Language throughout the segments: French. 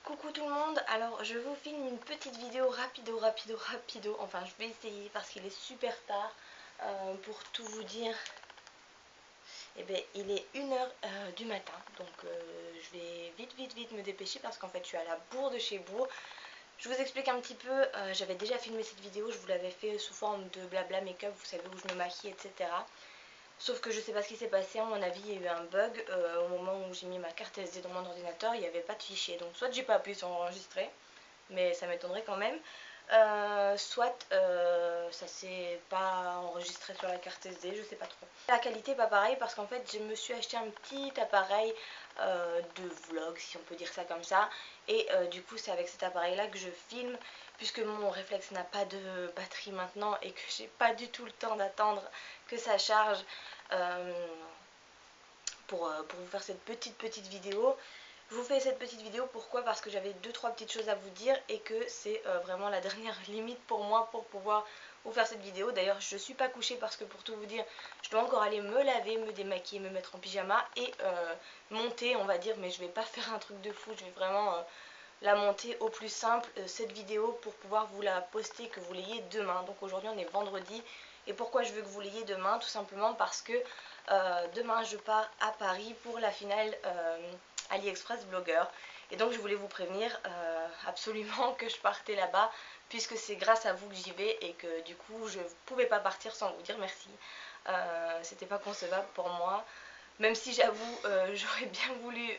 Coucou tout le monde, alors je vous filme une petite vidéo rapido, enfin je vais essayer parce qu'il est super tard. Pour tout vous dire, eh bien, il est 1h du matin, donc je vais vite me dépêcher parce qu'en fait je suis à la bourre de chez Bourg. Je vous explique un petit peu, j'avais déjà filmé cette vidéo, je vous l'avais fait sous forme de blabla make-up, vous savez, où je me maquille, etc. Sauf que je sais pas ce qui s'est passé, à mon avis il y a eu un bug au moment où j'ai mis ma carte SD dans mon ordinateur, il n'y avait pas de fichier, donc soit j'ai pas appuyé sur enregistrer, mais ça m'étonnerait quand même, soit ça s'est pas enregistré sur la carte SD, je sais pas trop. La qualité pas pareil parce qu'en fait je me suis acheté un petit appareil de vlog, si on peut dire ça comme ça, et du coup c'est avec cet appareil là que je filme, puisque mon réflexe n'a pas de batterie maintenant et que j'ai pas du tout le temps d'attendre que ça charge pour vous faire cette petite vidéo. Je vous fais cette petite vidéo pourquoi? Parce que j'avais 2-3 petites choses à vous dire et que c'est vraiment la dernière limite pour moi pour pouvoir vous faire cette vidéo. D'ailleurs je suis pas couchée parce que pour tout vous dire je dois encore aller me laver, me démaquiller, me mettre en pyjama et monter on va dire, mais je vais pas faire un truc de fou, je vais vraiment la monter au plus simple cette vidéo pour pouvoir vous la poster, que vous l'ayez demain. Donc aujourd'hui on est vendredi et pourquoi je veux que vous l'ayez demain? Tout simplement parce que demain je pars à Paris pour la finale AliExpress blogueur, et donc je voulais vous prévenir absolument que je partais là-bas puisque c'est grâce à vous que j'y vais et que du coup je ne pouvais pas partir sans vous dire merci. C'était pas concevable pour moi, même si j'avoue j'aurais bien voulu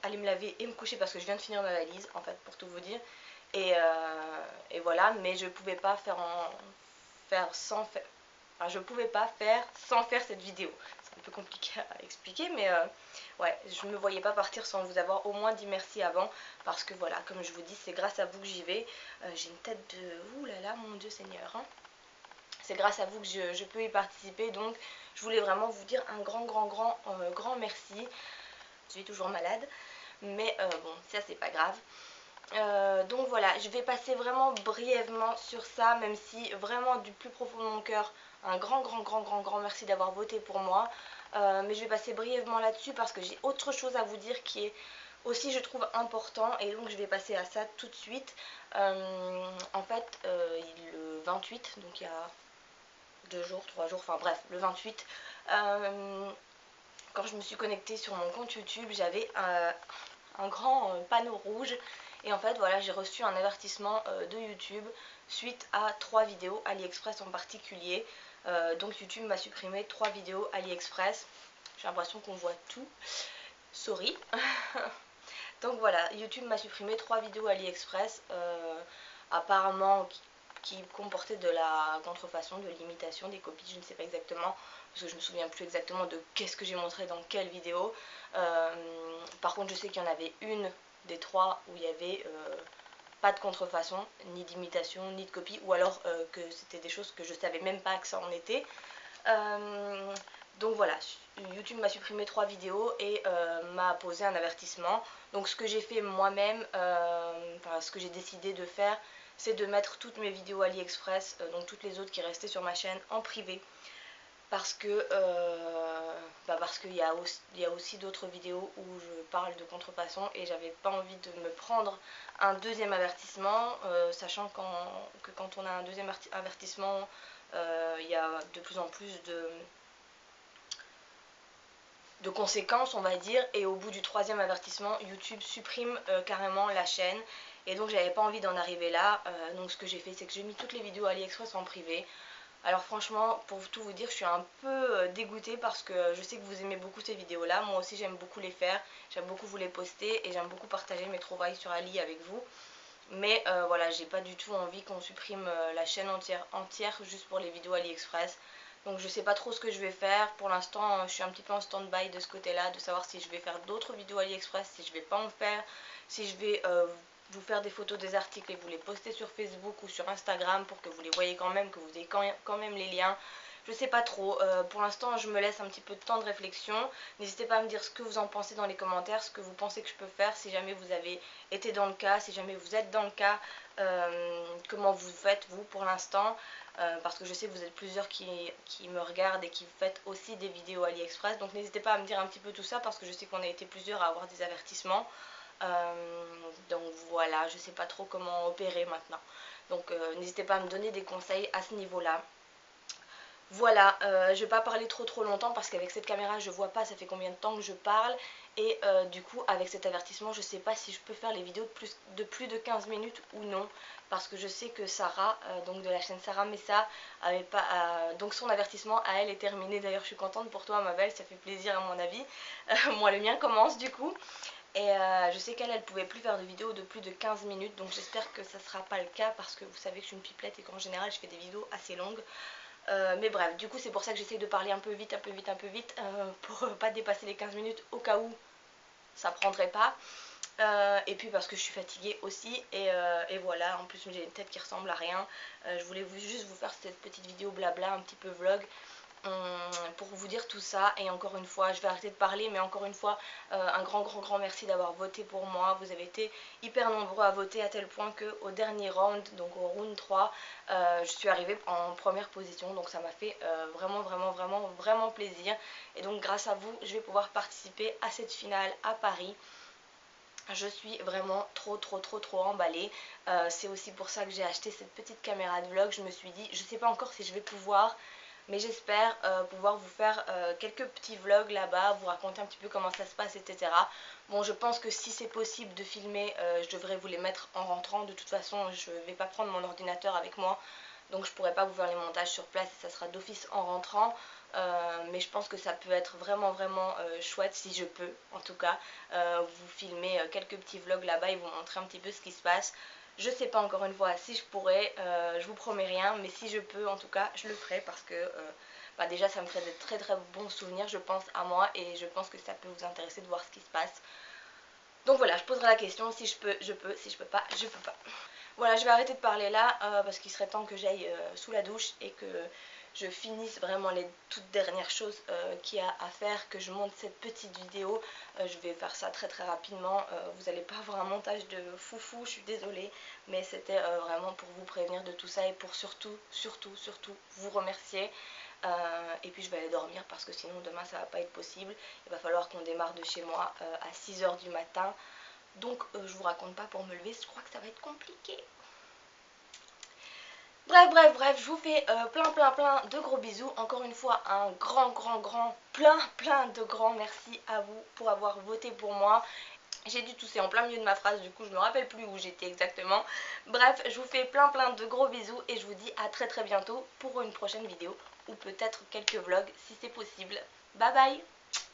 aller me laver et me coucher parce que je viens de finir ma valise en fait, pour tout vous dire, et voilà, mais je pouvais pas faire sans faire, enfin, je pouvais pas faire sans faire cette vidéo. C'est un peu compliqué à expliquer, mais ouais, je me voyais pas partir sans vous avoir au moins dit merci avant, parce que voilà, comme je vous dis, c'est grâce à vous que j'y vais. J'ai une tête de ouh là là, mon Dieu Seigneur, hein. C'est grâce à vous que je peux y participer, donc je voulais vraiment vous dire un grand merci. Je suis toujours malade, mais bon, ça c'est pas grave. Donc voilà, je vais passer vraiment brièvement sur ça, même si vraiment du plus profond de mon cœur, un grand merci d'avoir voté pour moi. Mais je vais passer brièvement là-dessus parce que j'ai autre chose à vous dire qui est aussi, je trouve, important, et donc je vais passer à ça tout de suite. En fait, le 28, donc il y a 2 jours, 3 jours, enfin bref, le 28, quand je me suis connectée sur mon compte YouTube, j'avais un grand panneau rouge, et en fait voilà, j'ai reçu un avertissement de YouTube suite à 3 vidéos AliExpress en particulier. Donc YouTube m'a supprimé 3 vidéos AliExpress. J'ai l'impression qu'on voit tout, sorry. Donc voilà, YouTube m'a supprimé 3 vidéos AliExpress apparemment qui comportaient de la contrefaçon, de l'imitation, des copies, je ne sais pas exactement, parce que je me souviens plus exactement de qu'est-ce que j'ai montré dans quelle vidéo. Par contre je sais qu'il y en avait une des 3 où il y avait pas de contrefaçon, ni d'imitation, ni de copie, ou alors que c'était des choses que je savais même pas que ça en était. Donc voilà, YouTube m'a supprimé 3 vidéos et m'a posé un avertissement. Donc ce que j'ai fait moi-même, enfin ce que j'ai décidé de faire, c'est de mettre toutes mes vidéos AliExpress, donc toutes les autres qui restaient sur ma chaîne, en privé. Parce que parce qu'il y a aussi d'autres vidéos où je parle de contrefaçon et j'avais pas envie de me prendre un deuxième avertissement, sachant que quand on a un deuxième avertissement, il y a de plus en plus de conséquences on va dire, et au bout du 3e avertissement YouTube supprime carrément la chaîne, et donc j'avais pas envie d'en arriver là. Donc ce que j'ai fait, c'est que j'ai mis toutes les vidéos AliExpress en privé. Alors franchement, pour tout vous dire, je suis un peu dégoûtée parce que je sais que vous aimez beaucoup ces vidéos là, moi aussi j'aime beaucoup les faire, j'aime beaucoup vous les poster et j'aime beaucoup partager mes trouvailles sur Ali avec vous. Mais voilà, j'ai pas du tout envie qu'on supprime la chaîne entière juste pour les vidéos AliExpress. Donc je sais pas trop ce que je vais faire. Pour l'instant, je suis un petit peu en stand-by de ce côté-là, de savoir si je vais faire d'autres vidéos AliExpress, si je vais pas en faire, si je vais vous faire des photos des articles et vous les poster sur Facebook ou sur Instagram pour que vous les voyez quand même, que vous ayez quand même les liens. Je sais pas trop, pour l'instant je me laisse un petit peu de temps de réflexion. N'hésitez pas à me dire ce que vous en pensez dans les commentaires, ce que vous pensez que je peux faire si jamais vous avez été dans le cas, si jamais vous êtes dans le cas, comment vous faites vous pour l'instant, parce que je sais que vous êtes plusieurs qui me regardent et qui faites aussi des vidéos AliExpress, donc n'hésitez pas à me dire un petit peu tout ça parce que je sais qu'on a été plusieurs à avoir des avertissements. Donc voilà, je sais pas trop comment opérer maintenant. Donc n'hésitez pas à me donner des conseils à ce niveau-là. Voilà, je vais pas parler trop longtemps parce qu'avec cette caméra je vois pas ça fait combien de temps que je parle. Et du coup avec cet avertissement je sais pas si je peux faire les vidéos de plus de 15 minutes ou non. Parce que je sais que Sarah, donc de la chaîne Sarah Messa, avait pas, donc son avertissement à elle est terminé. D'ailleurs je suis contente pour toi ma belle, ça fait plaisir à mon avis. Moi le mien commence du coup. Et je sais qu'elle pouvait plus faire de vidéos de plus de 15 minutes. Donc j'espère que ça sera pas le cas parce que vous savez que je suis une pipelette et qu'en général je fais des vidéos assez longues. Mais bref, du coup c'est pour ça que j'essaie de parler un peu vite, pour pas dépasser les 15 minutes au cas où ça prendrait pas. Et puis parce que je suis fatiguée aussi et voilà, en plus j'ai une tête qui ressemble à rien. Je voulais juste vous faire cette petite vidéo blabla, un petit peu vlog, pour vous dire tout ça. Et encore une fois, je vais arrêter de parler, mais encore une fois, un grand merci d'avoir voté pour moi. Vous avez été hyper nombreux à voter à tel point que au dernier round, donc au round 3, je suis arrivée en première position. Donc ça m'a fait vraiment plaisir. Et donc grâce à vous, je vais pouvoir participer à cette finale à Paris. Je suis vraiment trop emballée. C'est aussi pour ça que j'ai acheté cette petite caméra de vlog. Je me suis dit, je sais pas encore si je vais pouvoir, mais j'espère pouvoir vous faire quelques petits vlogs là-bas, vous raconter un petit peu comment ça se passe, etc. Bon, je pense que si c'est possible de filmer, je devrais vous les mettre en rentrant. De toute façon, je vais pas prendre mon ordinateur avec moi, donc je pourrais pas vous faire les montages sur place et ça sera d'office en rentrant. Mais je pense que ça peut être vraiment chouette, si je peux en tout cas, vous filmer quelques petits vlogs là-bas et vous montrer un petit peu ce qui se passe. Je sais pas encore une fois si je pourrais, je vous promets rien, mais si je peux en tout cas je le ferai parce que bah déjà ça me ferait de très bons souvenirs je pense à moi et je pense que ça peut vous intéresser de voir ce qui se passe. Donc voilà, je poserai la question, si je peux, je peux, si je peux pas, je peux pas. Voilà, je vais arrêter de parler là parce qu'il serait temps que j'aille sous la douche et que je finisse vraiment les toutes dernières choses qu'il y a à faire, que je monte cette petite vidéo. Je vais faire ça très rapidement, vous n'allez pas avoir un montage de foufou, je suis désolée, mais c'était vraiment pour vous prévenir de tout ça et pour surtout vous remercier. Et puis je vais aller dormir parce que sinon demain ça va pas être possible. Il va falloir qu'on démarre de chez moi à 6 h du matin. Donc je vous raconte pas pour me lever, je crois que ça va être compliqué. Bref, je vous fais plein de gros bisous. Encore une fois, un plein de grands merci à vous pour avoir voté pour moi. J'ai dû tousser en plein milieu de ma phrase, du coup je me rappelle plus où j'étais exactement. Bref, je vous fais plein de gros bisous et je vous dis à très bientôt pour une prochaine vidéo ou peut-être quelques vlogs si c'est possible. Bye bye!